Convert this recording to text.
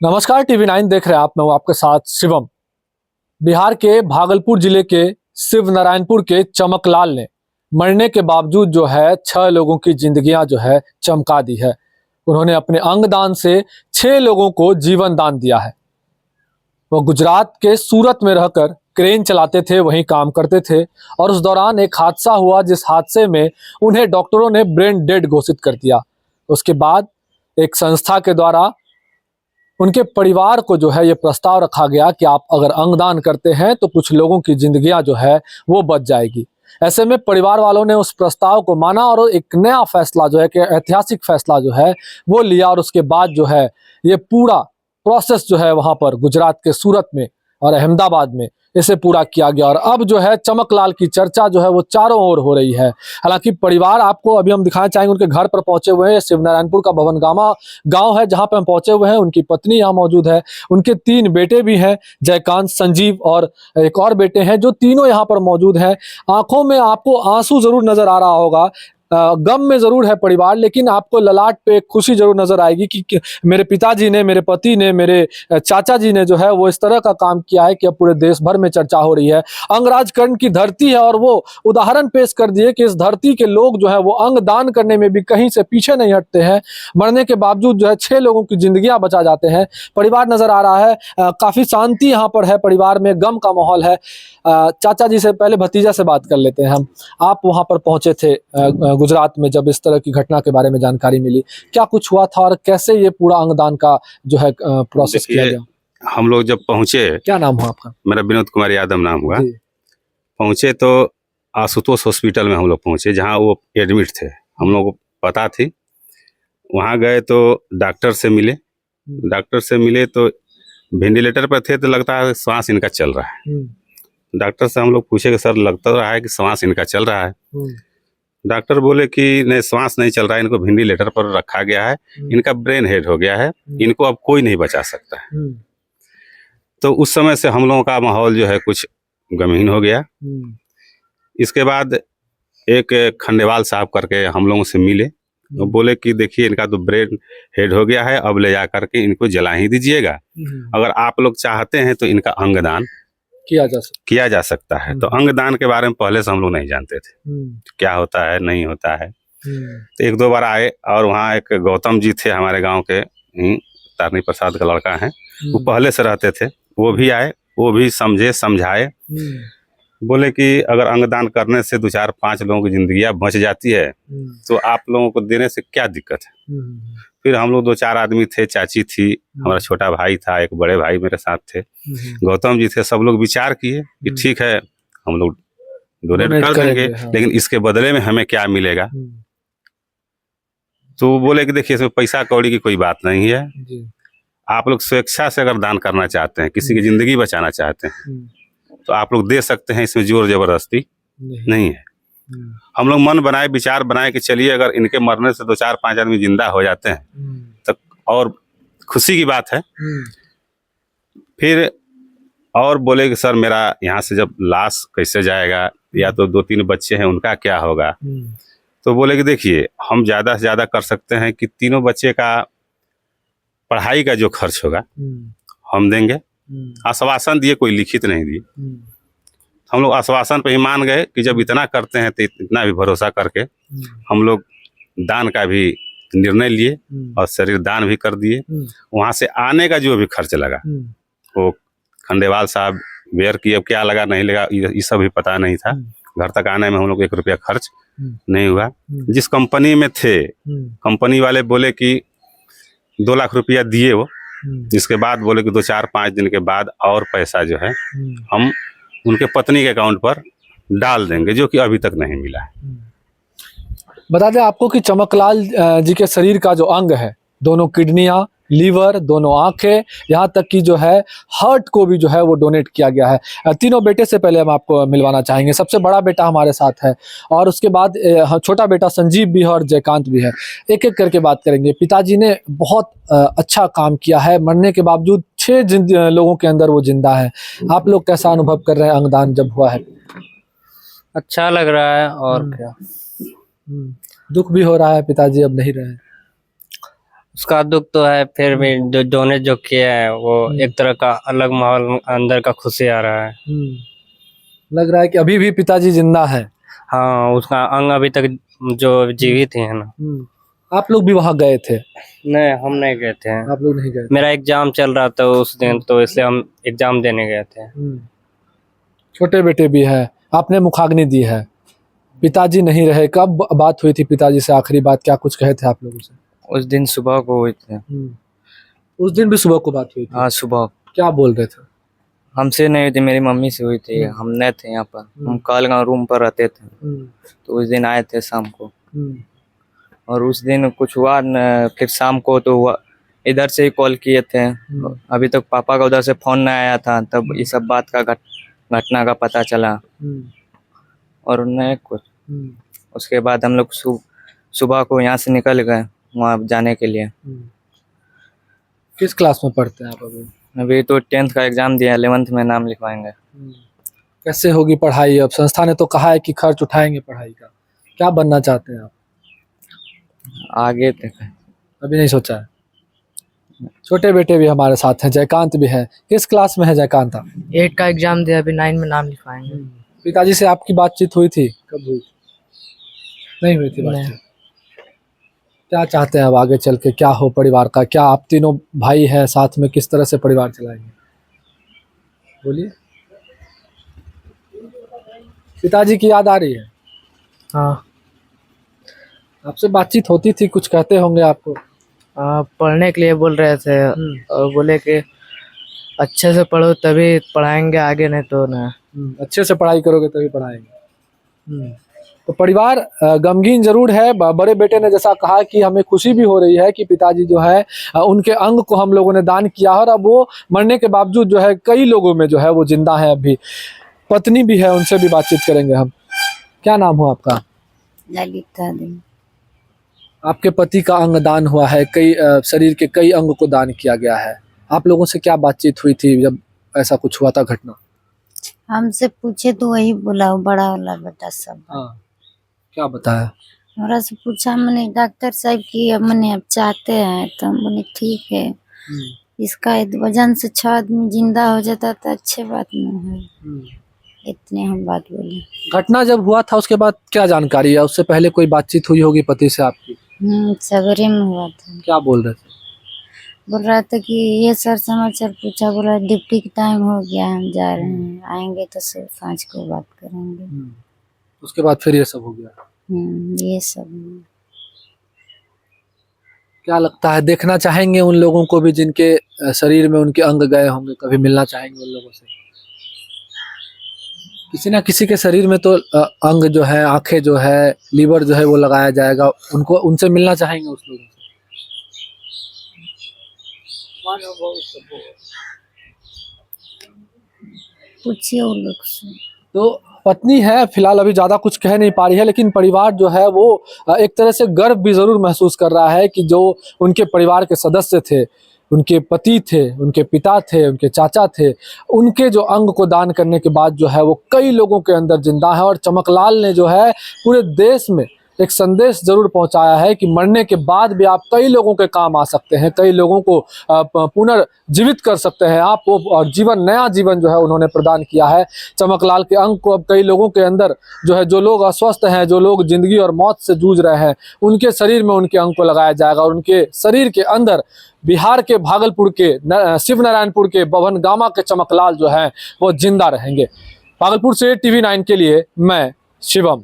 नमस्कार, टीवी 9 देख रहे हैं आप। मैं हूं आपके साथ शिवम। बिहार के भागलपुर जिले के शिव नारायणपुर के चमकलाल ने मरने के बावजूद जो है 6 लोगों की जिंदगियां जो है चमका दी है। उन्होंने अपने अंग दान से 6 लोगों को जीवन दान दिया है। वो गुजरात के सूरत में रहकर क्रेन चलाते थे, वहीं काम करते थे और उस दौरान एक हादसा हुआ, जिस हादसे में उन्हें डॉक्टरों ने ब्रेन डेड घोषित कर दिया। उसके बाद एक संस्था के द्वारा उनके परिवार को जो है ये प्रस्ताव रखा गया कि आप अगर अंगदान करते हैं तो कुछ लोगों की जिंदगियां जो है वो बच जाएगी। ऐसे में परिवार वालों ने उस प्रस्ताव को माना और एक नया फैसला जो है कि ऐतिहासिक फैसला जो है वो लिया। और उसके बाद जो है ये पूरा प्रोसेस जो है वहां पर गुजरात के सूरत में और अहमदाबाद में इसे पूरा किया गया। और अब जो है चमकलाल की चर्चा जो है वो चारों ओर हो रही है। हालांकि परिवार, आपको अभी हम दिखाना चाहेंगे, उनके घर पर पहुंचे हुए हैं। शिव नारायणपुर का भवनगामा गांव है जहां पर हम पहुंचे हुए हैं। उनकी पत्नी यहाँ मौजूद है, उनके 3 बेटे भी हैं, जयकांत, संजीव और एक और बेटे हैं, जो तीनों यहाँ पर मौजूद हैं। आंखों में आपको आंसू जरूर नजर आ रहा होगा, गम में जरूर है परिवार, लेकिन आपको ललाट पे खुशी जरूर नजर आएगी कि मेरे पिताजी ने, मेरे पति ने, मेरे चाचा जी ने जो है वो इस तरह का काम किया है कि अब पूरे देश भर में चर्चा हो रही है। अंगराज कर्ण की धरती है और वो उदाहरण पेश कर दिए कि इस धरती के लोग जो है वो अंग दान करने में भी कहीं से पीछे नहीं हटते हैं। मरने के बावजूद जो है 6 लोगों की जिंदगियां बचा जाते हैं। परिवार नजर आ रहा है, काफी शांति यहाँ पर है, परिवार में गम का माहौल है। चाचा जी से पहले भतीजा से बात कर लेते हैं हम। आप वहां पर पहुंचे थे गुजरात में जब इस तरह की घटना के बारे में जानकारी मिली, क्या कुछ हुआ था और कैसे ये पूरा अंगदान का जो है प्रोसेस किया गया? हम लोग जब पहुंचे, क्या नाम हुआ आपका? मेरा विनोद कुमार यादव नाम हुआ। पहुंचे तो आशुतोष हॉस्पिटल में हम लोग पहुंचे, जहां वो एडमिट थे। हम लोग को पता थी। वहां गए तो डॉक्टर से मिले तो वेंटिलेटर पर थे, तो लगता है श्वास इनका चल रहा है। डॉक्टर से हम लोग पूछे कि सर लगता रहा है कि श्वास इनका चल रहा है। डॉक्टर बोले कि नहीं, श्वास नहीं चल रहा है, इनको वेंटिलेटर पर रखा गया है, इनका ब्रेन हेड हो गया है, इनको अब कोई नहीं बचा सकता है। तो उस समय से हम लोगों का माहौल जो है कुछ गमहीन हो गया। इसके बाद एक खंडेवाल साहब करके हम लोगों से मिले, तो बोले कि देखिए इनका तो ब्रेन हेड हो गया है, अब ले जा करके इनको जला ही दीजिएगा। अगर आप लोग चाहते हैं तो इनका अंगदान किया जा सकता है। तो अंगदान के बारे में पहले से हम लोग नहीं जानते थे, क्या होता है नहीं होता है। तो 1-2 बार आए और वहाँ एक गौतम जी थे हमारे गांव के, तारनी प्रसाद का लड़का है, वो पहले से रहते थे। वो भी आए, वो भी समझाए। बोले कि अगर अंगदान करने से 2-4-5 लोगों की जिंदगियां बच जाती है तो आप लोगों को देने से क्या दिक्कत है। फिर हम लोग 2-4 आदमी थे, चाची थी, हमारा छोटा भाई था, एक बड़े भाई मेरे साथ थे, गौतम जी थे। सब लोग विचार किए कि ठीक है हम लोग डोनेट कर देंगे, लेकिन इसके बदले में हमें क्या मिलेगा। तो वो बोले कि देखिए इसमें पैसा कौड़ी की कोई बात नहीं है। आप लोग स्वेच्छा से अगर दान करना चाहते हैं, किसी की जिंदगी बचाना चाहते हैं, तो आप लोग दे सकते हैं। इसमें जोर जबरदस्ती नहीं है। हम लोग मन बनाए, विचार बनाए कि चलिए अगर इनके मरने से 2-4-5 आदमी जिंदा हो जाते हैं तो और खुशी की बात है। फिर और बोले कि सर मेरा यहाँ से जब लाश कैसे जाएगा, या तो 2-3 बच्चे हैं उनका क्या होगा। तो बोले कि देखिए हम ज़्यादा से ज़्यादा कर सकते हैं कि तीनों बच्चे का पढ़ाई का जो खर्च होगा हम देंगे। आश्वासन दिए, कोई लिखित नहीं दिए। हम लोग आश्वासन पे ही मान गए कि जब इतना करते हैं तो इतना भी भरोसा करके हम लोग दान का भी निर्णय लिए और शरीर दान भी कर दिए। वहाँ से आने का जो भी खर्च लगा वो खंडेवाल साहब बेयर किए, अब क्या लगा नहीं लगा ये सब भी पता नहीं था। घर तक आने में हम लोग 1 रुपया खर्च नहीं हुआ। जिस कंपनी में थे, कंपनी वाले बोले कि 2 लाख रुपया दिए वो। इसके बाद बोले कि 2-4-5 दिन के बाद और पैसा जो है हम उनके पत्नी के अकाउंट पर डाल देंगे, जो कि अभी तक नहीं मिला है। बता दें आपको कि चमकलाल जी के शरीर का जो अंग है, दोनों किडनियां, लीवर, दोनों आंखें, यहाँ तक कि जो है हार्ट को भी जो है वो डोनेट किया गया है। तीनों बेटे से पहले हम आपको मिलवाना चाहेंगे। सबसे बड़ा बेटा हमारे साथ है और उसके बाद छोटा बेटा संजीव भी है और जयकांत भी है। एक एक करके बात करेंगे। पिताजी ने बहुत अच्छा काम किया है, मरने के बावजूद 6 लोगों के अंदर वो जिंदा है। आप लोग कैसा अनुभव कर रहे हैं अंगदान जब हुआ है? अच्छा लग रहा है और क्या। दुख भी हो रहा है, पिताजी अब नहीं रहे। उसका दुख तो है, फिर भी जो डोनेट जो किया है वो एक तरह का अलग माहौल, अंदर का खुशी आ रहा है। लग रहा है कि अभी भी पिताजी जिंदा है। हाँ, उसका अंग अभी तक जो जीवित है ना। आप लोग भी वहां गए थे? नहीं, हम नहीं गए थे। आप लोग नहीं गए थे? मेरा एग्जाम चल रहा था उस दिन, तो इसलिए हम एग्जाम देने गए थे। छोटे बेटे भी है, आपने मुखाग्नि दी है, पिताजी नहीं रहे। कब बात हुई थी पिताजी से आखिरी बात, क्या कुछ कहे थे आप लोगों से? उस दिन सुबह को हुई थी। उस दिन भी सुबह को बात हुई थी? हाँ, सुबह। क्या बोल रहे थे? हमसे नहीं हुई थी, मेरी मम्मी से हुई थी। हम नहीं थे यहाँ पर, हम कालगांव रूम पर रहते थे। तो उस दिन आए थे शाम को, और उस दिन कुछ हुआ न, फिर शाम को तो हुआ, इधर से ही कॉल किए थे। अभी तक पापा का उधर से फोन नहीं आया था, तब ये सब बात का घटना का पता चला। और नहीं कुछ। उसके बाद हम लोग सुबह को यहाँ से निकल गए वहाँ जाने के लिए। किस क्लास में पढ़ते हैं आप अभी? अभी तो 10th का एग्जाम दिया, 11th में नाम लिखवाएंगे। कैसे होगी पढ़ाई? अब संस्था ने तो कहा है कि खर्च उठाएंगे पढ़ाई का। क्या बनना चाहते हैं आप? आगे तक अभी नहीं सोचा है? छोटे बेटे भी हमारे साथ हैं, जयकांत भी है। किस क्लास में है जयकांत? 8 का एग्जाम दिया, अभी 9 में नाम लिखवाएंगे। पिताजी से आपकी बातचीत हुई थी? कब हुई थी? नहीं हुई थी बातचीत? क्या चाहते हैं अब आगे चल के, क्या हो परिवार का? क्या आप तीनों भाई हैं साथ में, किस तरह से परिवार चलाएंगे? बोलिए। पिताजी की याद आ रही है? हाँ। आपसे बातचीत होती थी, कुछ कहते होंगे आपको? पढ़ने के लिए बोल रहे थे, और बोले कि अच्छे से पढ़ो तभी पढ़ाएंगे आगे, नहीं तो ना। अच्छे से पढ़ाई करोगे तभी पढ़ाएंगे। तो परिवार गमगीन जरूर है। बड़े बेटे ने जैसा कहा कि हमें खुशी भी हो रही है कि पिताजी जो है उनके अंग को हम लोगों ने दान किया है, और अब वो मरने के बावजूद जो है कई लोगों में जो है वो जिंदा है अभी। पत्नी भी है, उनसे भी बातचीत करेंगे हम। क्या नाम हो आपका? ललिता देवी। आपके पति का अंग दान हुआ है, कई शरीर के कई अंग को दान किया गया है। आप लोगों से क्या बातचीत हुई थी जब ऐसा कुछ हुआ था घटना? हमसे पूछे तो वही बोला, बड़ा वाला बेटा सब। हाँ, क्या बताया? हमरा से पूछा, मैंने डॉक्टर साहब की मैंने अब चाहते हैं, तो हम बोले ठीक है। इसका वजन से 6 आदमी जिंदा हो जाता तो अच्छे बात नहीं है। इतने हम बात बोले। घटना जब हुआ था उसके बाद क्या जानकारी है? उससे पहले कोई बातचीत हुई होगी पति से आपकी? सवेरे में हुआ था। क्या बोल रहे थे? बोल रहा था कि ये सर समाचार पूछा, बोला ड्यूटी का टाइम हो गया, हम जा रहे हैं, आएंगे तो 5 को बात करेंगे। उसके बाद फिर ये सब हो गया? ये सब। क्या लगता है, देखना चाहेंगे उन लोगों को भी जिनके शरीर में उनके अंग गए होंगे? कभी मिलना चाहेंगे उन लोगों से? किसी ना किसी के शरीर में तो अंग जो है, आंखें जो है, लीवर जो है वो लगाया जाएगा, उनको उनसे मिलना चाहेंगे उस लोगों से? पूछिए उन लोग से। तो पत्नी है, फिलहाल अभी ज्यादा कुछ कह नहीं पा रही है, लेकिन परिवार जो है वो एक तरह से गर्व भी जरूर महसूस कर रहा है कि जो उनके परिवार के सदस्य थे, उनके पति थे, उनके पिता थे, उनके चाचा थे, उनके जो अंग को दान करने के बाद जो है वो कई लोगों के अंदर जिंदा है। और चमकलाल ने जो है पूरे देश में एक संदेश जरूर पहुंचाया है कि मरने के बाद भी आप कई लोगों के काम आ सकते हैं, कई लोगों को पुनर्जीवित कर सकते हैं आप वो, और जीवन, नया जीवन जो है उन्होंने प्रदान किया है। चमकलाल के अंग को अब कई लोगों के अंदर जो है, जो लोग अस्वस्थ हैं, जो लोग जिंदगी और मौत से जूझ रहे हैं, उनके शरीर में उनके अंग को लगाया जाएगा, और उनके शरीर के अंदर बिहार के भागलपुर के शिव नारायणपुर के बभन गामा के चमकलाल जो हैं वो जिंदा रहेंगे। भागलपुर से TV9 के लिए मैं शिवम।